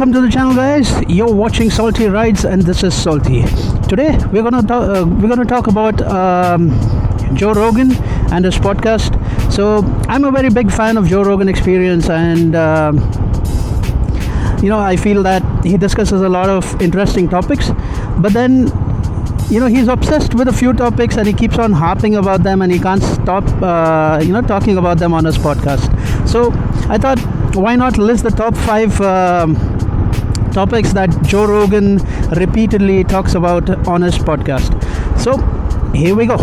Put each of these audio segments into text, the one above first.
welcome to the channel, guys. You're watching Salty Rides, and this is Salty. Today, we're gonna talk about Joe Rogan and his podcast. So, I'm a very big fan of Joe Rogan Experience, and I feel that he discusses a lot of interesting topics. But then, he's obsessed with a few topics, and he keeps on harping about them, and he can't stop, talking about them on his podcast. So, I thought, why not list the top 5 topics that Joe Rogan repeatedly talks about on his podcast. So here we go.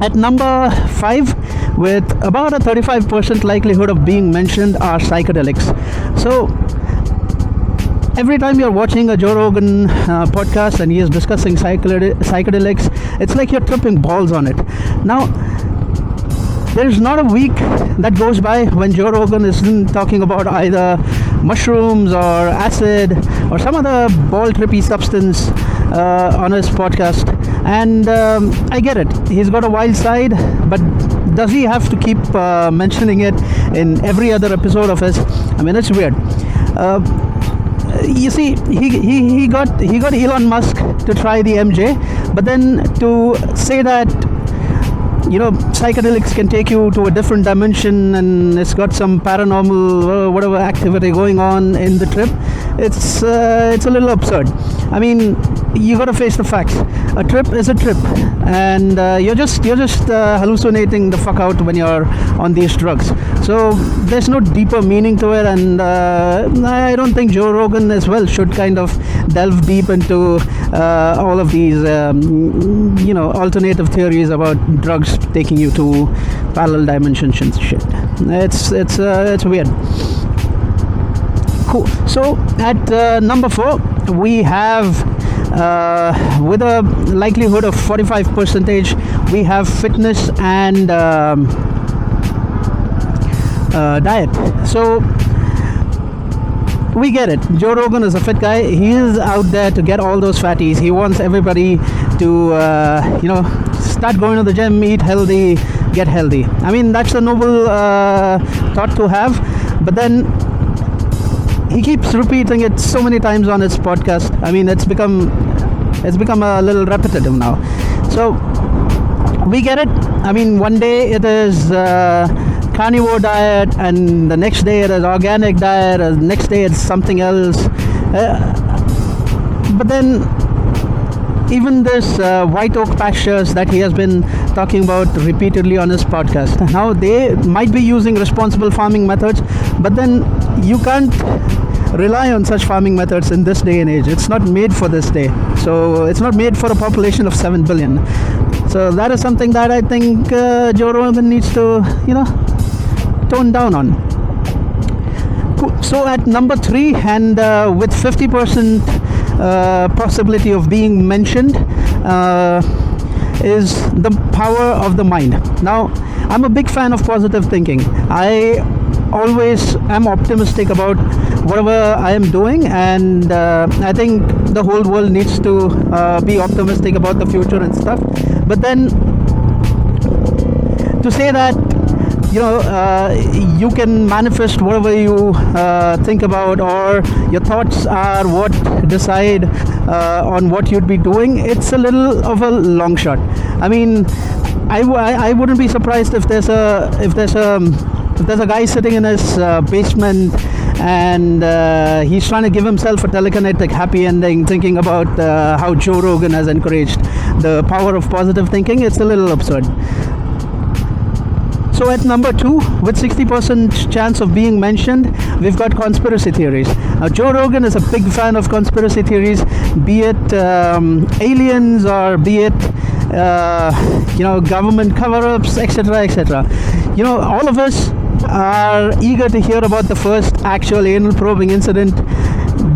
At number 5, with about a 35% likelihood of being mentioned, are psychedelics. So every time you're watching a Joe Rogan podcast and he is discussing psychedelics, it's like you're tripping balls on it. Now, there's not a week that goes by when Joe Rogan isn't talking about either mushrooms or acid or some other ball trippy substance on his podcast. And I get it. He's got a wild side, but does he have to keep mentioning it in every other episode of his? I mean, it's weird. You see, he got Elon Musk to try the MJ, but then to say that psychedelics can take you to a different dimension and it's got some paranormal whatever activity going on in the trip, it's a little absurd. I mean, you got to face the facts. A trip is a trip, and you're just hallucinating the fuck out when you're on these drugs. So there's no deeper meaning to it, and I don't think Joe Rogan as well should kind of delve deep into all of these alternative theories about drugs taking you to parallel dimensions and shit. It's weird. Cool. So at number 4, we have with a likelihood of 45%, we have fitness and diet. So we get it. Joe Rogan is a fit guy. He is out there to get all those fatties. He wants everybody to start going to the gym, eat healthy, get healthy. I mean, that's a noble thought to have, but then he keeps repeating it so many times on his podcast. I mean, it's become a little repetitive now. So we get it. I mean, one day it is carnivore diet, and the next day it is organic diet, and the next day it's something else. But then even this white oak pastures that he has been talking about repeatedly on his podcast, now they might be using responsible farming methods, but then you can't rely on such farming methods in this day and age. It's not made for this day. So it's not made for a population of 7 billion. So that is something that I think Joe Rogan needs to, tone down on. Cool. So at number 3, and with 50% possibility of being mentioned, is the power of the mind. Now, I'm a big fan of positive thinking. I always am optimistic about whatever I am doing, and I think the whole world needs to be optimistic about the future and stuff. But then to say that you can manifest whatever you think about, or your thoughts are what decide on what you'd be doing, it's a little of a long shot. I mean, I wouldn't be surprised if there's a guy sitting in his basement, and he's trying to give himself a telekinetic happy ending, thinking about how Joe Rogan has encouraged the power of positive thinking. It's a little absurd. So at number 2, with 60% chance of being mentioned, we've got conspiracy theories. Now, Joe Rogan is a big fan of conspiracy theories, be it aliens or be it government cover-ups, etc., etc. All of us are eager to hear about the first actual anal probing incident,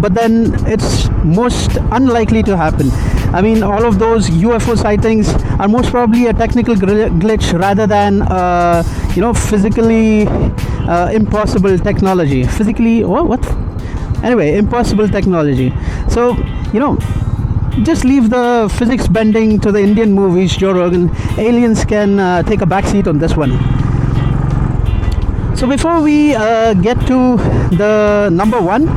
but then it's most unlikely to happen. I mean, all of those UFO sightings are most probably a technical glitch rather than physically impossible technology. Impossible technology. So just leave the physics bending to the Indian movies, Joe Rogan. Aliens can take a backseat on this one. So before we get to the number one,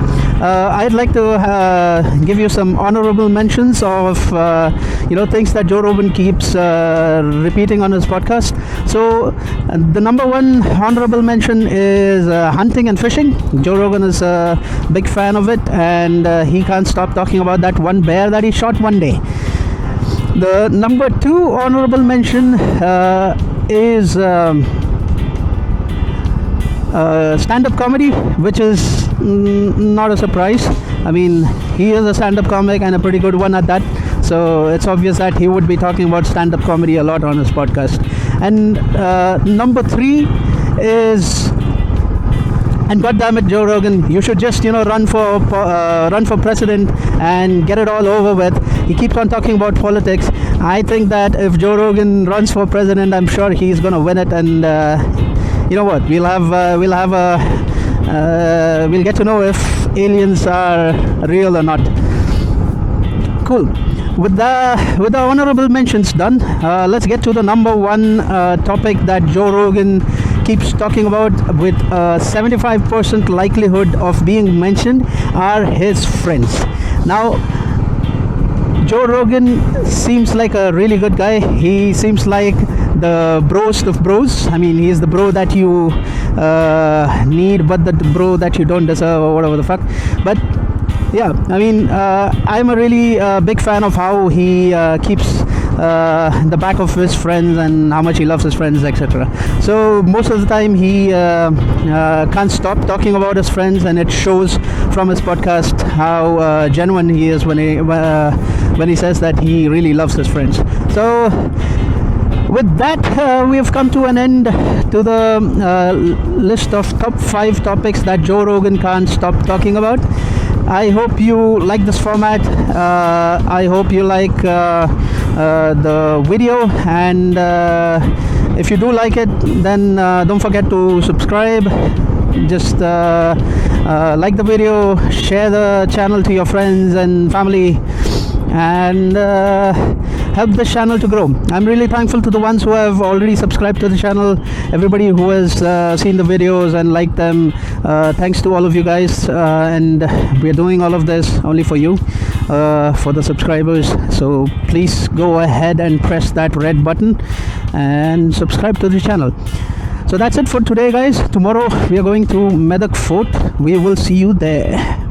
I'd like to give you some honorable mentions of things that Joe Rogan keeps repeating on his podcast. So the number one honorable mention is hunting and fishing. Joe Rogan is a big fan of it, and he can't stop talking about that one bear that he shot one day. The number two honorable mention is stand-up comedy, which is not a surprise. I mean, he is a stand-up comic and a pretty good one at that, so it's obvious that he would be talking about stand-up comedy a lot on his podcast. And number three is, and goddammit, Joe Rogan, you should just run for president and get it all over with. He keeps on talking about politics. I think that if Joe Rogan runs for president, I'm sure he's gonna win it, and you know what? We'll get to know if aliens are real or not. Cool. With the honorable mentions done, let's get to the number one topic that Joe Rogan keeps talking about with a 75% likelihood of being mentioned are his friends. Now, Joe Rogan seems like a really good guy. He seems like the broest of bros. I mean, he's the bro that you need, but the bro that you don't deserve, or whatever the fuck. But yeah, I mean, I'm a really big fan of how he keeps the back of his friends and how much he loves his friends, etc. So most of the time he can't stop talking about his friends, and it shows from his podcast how genuine he is when he says that he really loves his friends. So with that, we have come to an end to the list of top 5 topics that Joe Rogan can't stop talking about. I hope you like this format. I hope you like the video, and if you do like it, then don't forget to subscribe. Just like the video, share the channel to your friends and family, and help this channel to grow. I'm really thankful to the ones who have already subscribed to the channel, everybody who has seen the videos and liked them. Thanks to all of you guys, and we're doing all of this only for you, for the subscribers. So please go ahead and press that red button and subscribe to the channel. So that's it for today, guys. Tomorrow we are going to Medak Fort. We will see you there.